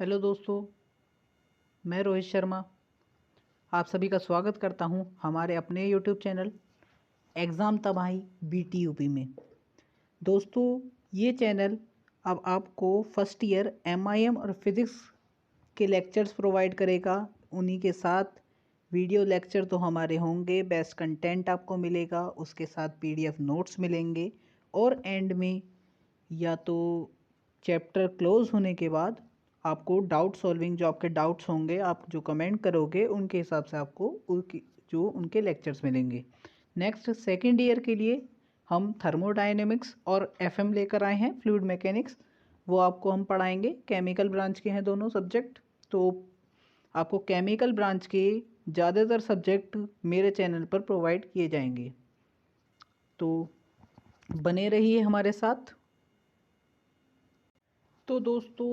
Hello दोस्तों, मैं रोहित शर्मा आप सभी का स्वागत करता हूं हमारे अपने यूट्यूब चैनल एग्ज़ाम तबाही BTUP में। दोस्तों, ये चैनल अब आपको फर्स्ट ईयर MIM और फिज़िक्स के लेक्चर्स प्रोवाइड करेगा। उन्हीं के साथ वीडियो लेक्चर तो हमारे होंगे, बेस्ट कंटेंट आपको मिलेगा, उसके साथ PDF नोट्स मिलेंगे और एंड में या तो चैप्टर क्लोज होने के बाद आपको डाउट सॉल्विंग, जो आपके डाउट्स होंगे, आप जो कमेंट करोगे उनके हिसाब से आपको उनके लेक्चर्स मिलेंगे। नेक्स्ट सेकेंड ईयर के लिए हम थर्मोडायनेमिक्स और FM लेकर आए हैं, फ्लूइड मैकेनिक्स। वो आपको हम पढ़ाएंगे, केमिकल ब्रांच के हैं दोनों सब्जेक्ट। तो आपको केमिकल ब्रांच के ज़्यादातर सब्जेक्ट मेरे चैनल पर प्रोवाइड किए जाएंगे, तो बने रहिए हमारे साथ। तो दोस्तों,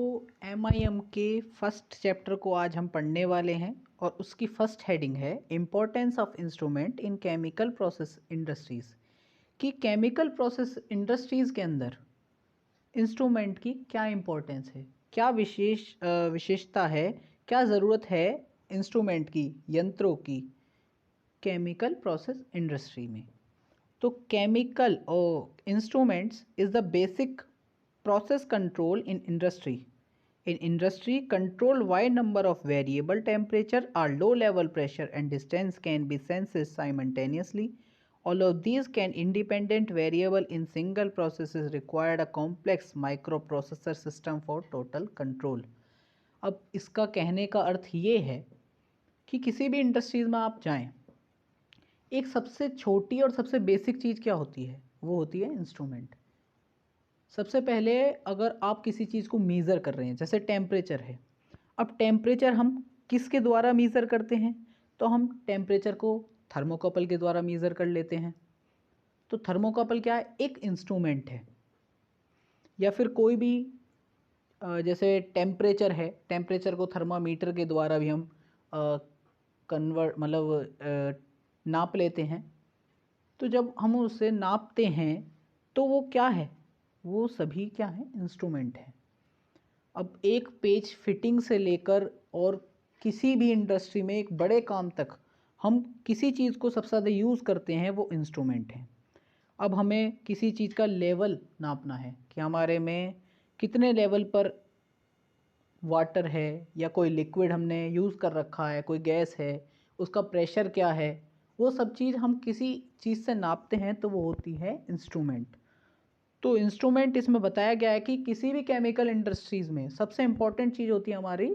MIM के फर्स्ट चैप्टर को आज हम पढ़ने वाले हैं और उसकी फर्स्ट हेडिंग है importance of instrument in chemical process industries. कि केमिकल प्रोसेस इंडस्ट्रीज़ के अंदर इंस्ट्रूमेंट की क्या इम्पोर्टेंस है, क्या विशेषता है, क्या ज़रूरत है इंस्ट्रूमेंट की, यंत्रों की केमिकल प्रोसेस इंडस्ट्री में। तो केमिकल और instruments is the basic process control in industry. In industry, control wide number of variable temperature or low level pressure and distance can be sensed simultaneously. All of these can independent variable in single processes required a complex microprocessor system for total control. अब इसका कहने का अर्थ ये है कि किसी भी industries में आप जाएं, एक सबसे छोटी और सबसे बेसिक चीज़ क्या होती है, वो होती है इंस्ट्रूमेंट। सबसे पहले अगर आप किसी चीज़ को मीज़र कर रहे हैं, जैसे टेम्परेचर है, अब टेम्परेचर हम किसके द्वारा मीज़र करते हैं? तो हम टेम्परेचर को थर्मोकपल के द्वारा मीज़र कर लेते हैं। तो थर्मोकपल क्या है? एक इंस्ट्रूमेंट है। या फिर कोई भी जैसे टेम्परेचर है, टेम्परेचर को थर्मामीटर के द्वारा भी हम कन्वर्ट नाप लेते हैं। तो जब हम उसे नापते हैं तो वो क्या है? वो सभी क्या है? इंस्ट्रूमेंट है। अब एक पेज फिटिंग से लेकर और किसी भी इंडस्ट्री में एक बड़े काम तक हम किसी चीज़ को सबसे ज़्यादा यूज़ करते हैं, वो इंस्ट्रूमेंट है। अब हमें किसी चीज़ का लेवल नापना है कि हमारे में कितने लेवल पर वाटर है या कोई लिक्विड हमने यूज़ कर रखा है, कोई गैस है, उसका प्रेशर क्या है, वो सब चीज़ हम किसी चीज़ से नापते हैं, तो वो होती है इंस्ट्रूमेंट। तो इंस्ट्रूमेंट इसमें बताया गया है कि किसी भी केमिकल इंडस्ट्रीज़ में सबसे इम्पॉर्टेंट चीज़ होती है हमारी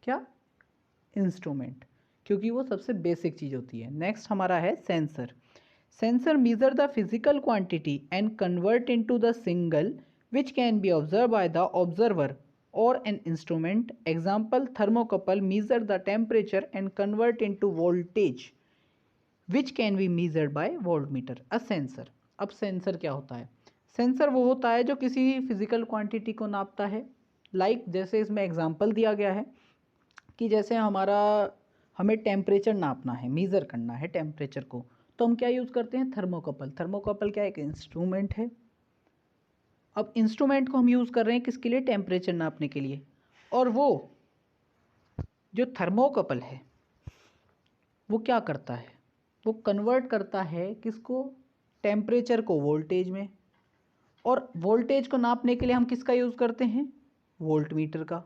क्या? इंस्ट्रूमेंट, क्योंकि वो सबसे बेसिक चीज़ होती है। नेक्स्ट हमारा है sensor. Sensor measure the physical quantity and convert into the signal which can be observe by the observer और an instrument. Example, thermocouple measure the temperature and convert into voltage which can be measured by voltmeter. A sensor. अब sensor क्या होता है? Sensor वो होता है जो किसी फिजिकल क्वांटिटी को नापता है। जैसे इसमें एग्जांपल दिया गया है कि जैसे हमें टेम्परेचर नापना है, मीज़र करना है टेम्परेचर को, तो हम क्या यूज़ करते हैं? थर्मोकपल। थर्मोकपल क्या एक इंस्ट्रूमेंट है। अब इंस्ट्रूमेंट को हम यूज़ कर रहे हैं किसके लिए? टेम्परेचर नापने के लिए। और वो जो थर्मोकपल है वो क्या करता है? वो कन्वर्ट करता है किसको? टेम्परेचर को वोल्टेज में। और वोल्टेज को नापने के लिए हम किसका यूज़ करते हैं? वोल्टमीटर का।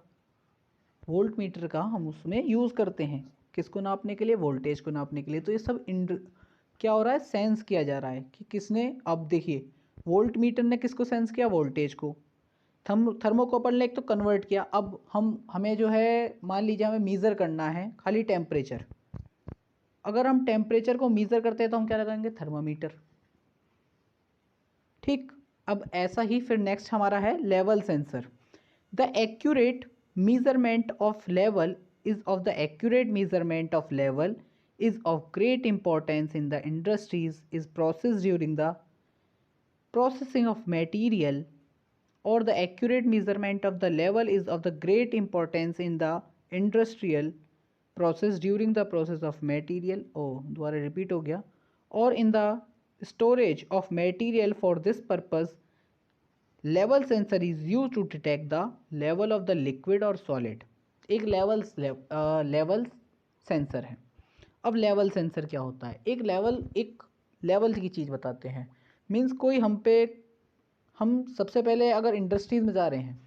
वोल्टमीटर का हम उसमें यूज़ करते हैं किसको नापने के लिए? वोल्टेज को नापने के लिए। तो ये सब क्या हो रहा है? सेंस किया जा रहा है कि किसने। अब देखिए, वोल्टमीटर ने किसको सेंस किया? वोल्टेज को। थर्मोकपल ने एक तो कन्वर्ट किया। अब हमें जो है, मान लीजिए हमें मीज़र करना है खाली टेम्परेचर। अगर हम टेम्परेचर को मीज़र करते हैं तो हम क्या लगाएंगे? थर्मामीटर। ठीक। अब ऐसा ही फिर नेक्स्ट हमारा है level sensor. The accurate measurement of level is of great importance in the industries is processed during the processing of material, or the accurate measurement of the level is of the great importance in the industrial process during the process of material, दोबारा repeat हो गया, or in the storage of material. For this purpose, level sensor is used to detect the level of the liquid or solid. एक level sensor है। अब level sensor क्या होता है? एक लेवल की चीज़ बताते हैं। मीन्स कोई हम सबसे पहले अगर इंडस्ट्रीज़ में जा रहे हैं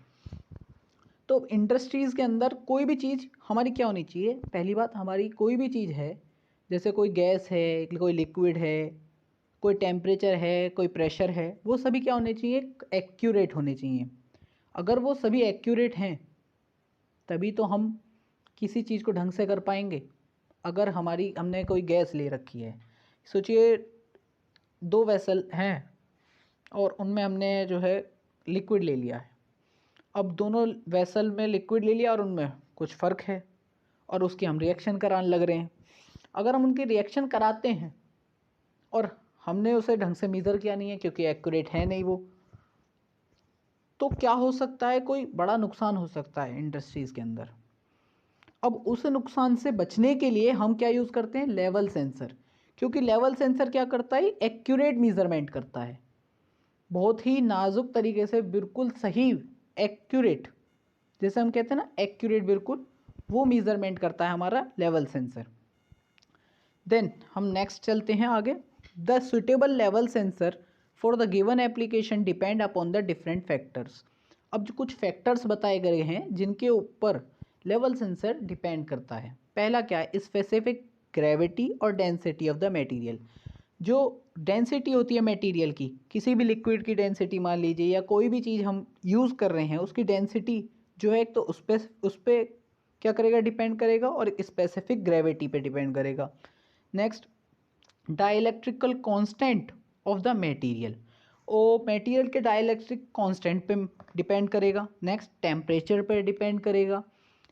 तो इंडस्ट्रीज़ के अंदर कोई भी चीज़ हमारी क्या होनी चाहिए? पहली बात, हमारी कोई भी चीज़ है, जैसे कोई गैस है, कोई लिक्विड है, कोई टेम्परेचर है, कोई प्रेशर है, वो सभी क्या होने चाहिए? एक्यूरेट होने चाहिए। अगर वो सभी एक्यूरेट हैं तभी तो हम किसी चीज़ को ढंग से कर पाएंगे। अगर हमने कोई गैस ले रखी है, सोचिए 2 वेसल हैं और उनमें हमने जो है लिक्विड ले लिया है। अब दोनों वेसल में लिक्विड ले लिया और उनमें कुछ फ़र्क है और उसकी हम रिएक्शन कराने लग रहे हैं। अगर हम उनकी रिएक्शन कराते हैं और हमने उसे ढंग से मेज़र किया नहीं है क्योंकि एक्यूरेट है नहीं वो, तो क्या हो सकता है? कोई बड़ा नुकसान हो सकता है इंडस्ट्रीज़ के अंदर। अब उस नुकसान से बचने के लिए हम क्या यूज़ करते हैं? Level sensor. क्योंकि लेवल सेंसर क्या करता है? एक्यूरेट मेज़रमेंट करता है, बहुत ही नाजुक तरीके से, बिल्कुल सही, एक्यूरेट, जैसे हम कहते हैं ना एक्यूरेट, बिल्कुल वो मेज़रमेंट करता है हमारा लेवल सेंसर। देन हम नेक्स्ट चलते हैं आगे। The suitable level sensor for the given application depend upon the different factors. अब जो कुछ फैक्टर्स बताए गए हैं जिनके ऊपर लेवल सेंसर डिपेंड करता है। पहला क्या है? स्पेसिफिक ग्रेविटी और डेंसिटी ऑफ द मटेरियल। जो डेंसिटी होती है मटेरियल की, किसी भी लिक्विड की डेंसिटी मान लीजिए, या कोई भी चीज़ हम यूज़ कर रहे हैं उसकी डेंसिटी जो है, एक तो उस पर क्या करेगा? डिपेंड करेगा, और स्पेसिफिक ग्रेविटी पे डिपेंड करेगा। Next, dielectrical constant of the material, वो मटेरियल के डाइलेक्ट्रिक कांस्टेंट पे डिपेंड करेगा। नेक्स्ट, टेम्परेचर पे डिपेंड करेगा,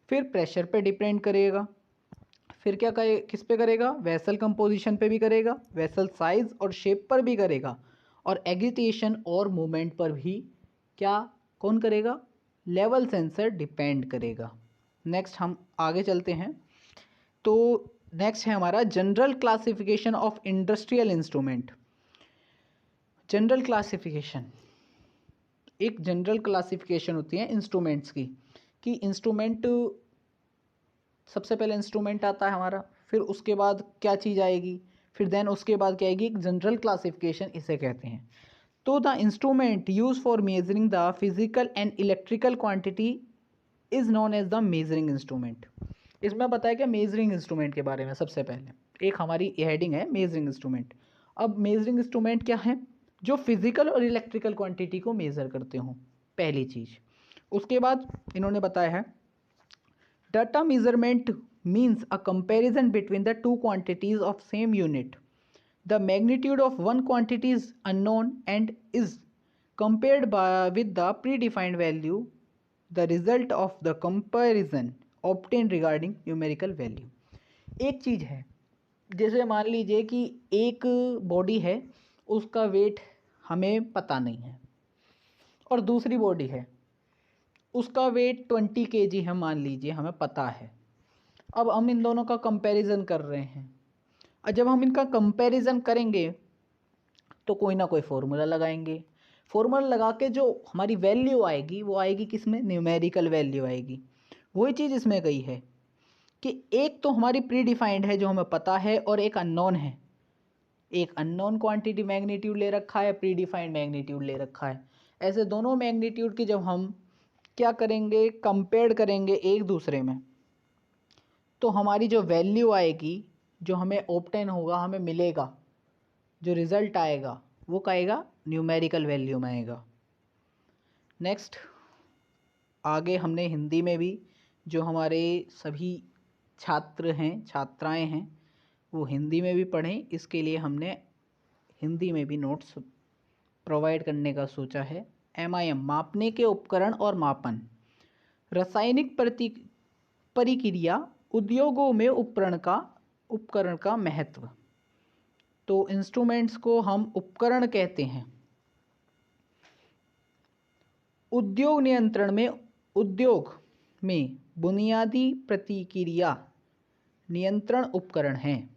फिर प्रेशर पे डिपेंड करेगा, फिर किस पे करेगा? वेसल कंपोजिशन पे भी करेगा, वेसल साइज और शेप पर भी करेगा, और एगिटेशन और मूवमेंट पर भी कौन करेगा? लेवल सेंसर डिपेंड करेगा। नेक्स्ट हम आगे चलते हैं। तो नेक्स्ट है हमारा general classification of industrial instrument. General classification, एक जनरल क्लासिफिकेशन होती है इंस्ट्रूमेंट्स की, कि इंस्ट्रूमेंट, सबसे पहले इंस्ट्रूमेंट आता है हमारा, फिर उसके बाद क्या चीज़ आएगी, फिर देन उसके बाद क्या आएगी? एक जनरल क्लासिफिकेशन इसे कहते हैं। तो the instrument use for measuring the physical and electrical quantity is known as the measuring instrument. इसमें बताया क्या मेजरिंग इंस्ट्रूमेंट के बारे में? सबसे पहले एक हमारी हेडिंग है मेजरिंग इंस्ट्रूमेंट। अब मेजरिंग इंस्ट्रूमेंट क्या है? जो फिजिकल और इलेक्ट्रिकल क्वांटिटी को मेज़र करते हो, पहली चीज़। उसके बाद इन्होंने बताया है data measurement means a comparison between the two quantities of same unit. The magnitude of one quantity is unknown and is compared with the predefined value, the result of the comparison obtained regarding numerical value। एक चीज़ है, जैसे मान लीजिए कि एक body है, उसका wait हमें पता नहीं है, और दूसरी बॉडी है उसका वेट 20 kg है, मान लीजिए हमें पता है। अब हम इन दोनों का कंपैरिजन कर रहे हैं, और जब हम इनका कंपैरिजन करेंगे तो कोई ना कोई फॉर्मूला लगाएंगे। फॉर्मूला लगा के जो हमारी वैल्यू आएगी वो आएगी किस में? न्यूमेरिकल वैल्यू आएगी। वही चीज़ इसमें गई है कि एक तो हमारी प्री डिफाइंड है जो हमें पता है, और एक अननोन है। एक अननोन क्वांटिटी मैग्नीट्यूड ले रखा है, प्री डिफाइंड मैग्नीट्यूड ले रखा है। ऐसे दोनों मैग्नीट्यूड की जब हम क्या करेंगे? कंपेयर करेंगे एक दूसरे में, तो हमारी जो वैल्यू आएगी, जो हमें ऑब्टेन होगा, हमें मिलेगा, जो रिज़ल्ट आएगा वो कहेगा न्यूमेरिकल वैल्यू में आएगा। नेक्स्ट, आगे हमने हिंदी में भी, जो हमारे सभी छात्र हैं, छात्राएं हैं, वो हिंदी में भी पढ़ें, इसके लिए हमने हिंदी में भी नोट्स प्रोवाइड करने का सोचा है। MIM, मापने के उपकरण और मापन। रासायनिक परिक्रिया उद्योगों में उपकरण का महत्व। तो इंस्ट्रूमेंट्स को हम उपकरण कहते हैं। उद्योग में बुनियादी प्रतिक्रिया नियंत्रण उपकरण हैं।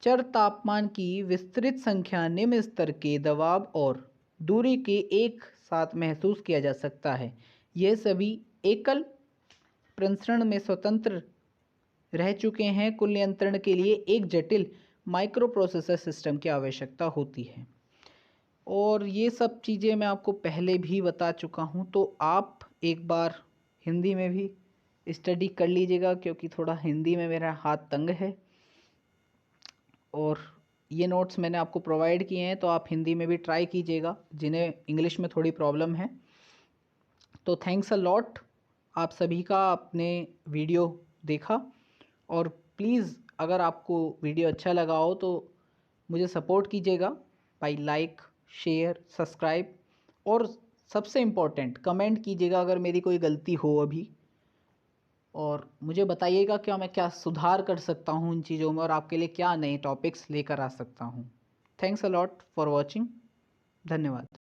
चर तापमान की विस्तृत संख्या निम्न स्तर के दबाव और दूरी के एक साथ महसूस किया जा सकता है। यह सभी एकल प्रसरण में स्वतंत्र रह चुके हैं, कुल नियंत्रण के लिए एक जटिल माइक्रो प्रोसेसर सिस्टम की आवश्यकता होती है। और ये सब चीज़ें मैं आपको पहले भी बता चुका हूँ, तो आप एक बार हिंदी में भी स्टडी कर लीजिएगा, क्योंकि थोड़ा हिंदी में मेरा हाथ तंग है। और ये नोट्स मैंने आपको प्रोवाइड किए हैं, तो आप हिंदी में भी ट्राई कीजिएगा जिन्हें इंग्लिश में थोड़ी प्रॉब्लम है। तो थैंक्स अ लॉट आप सभी का आपने वीडियो देखा। और प्लीज़ अगर आपको वीडियो अच्छा लगा हो तो मुझे सपोर्ट कीजिएगा बाय लाइक, शेयर, सब्सक्राइब, और सबसे इम्पोर्टेंट कमेंट कीजिएगा अगर मेरी कोई गलती हो अभी, और मुझे बताइएगा क्या मैं क्या सुधार कर सकता हूँ उन चीज़ों में, और आपके लिए क्या नए टॉपिक्स लेकर आ सकता हूँ। Thanks a lot for watching. धन्यवाद।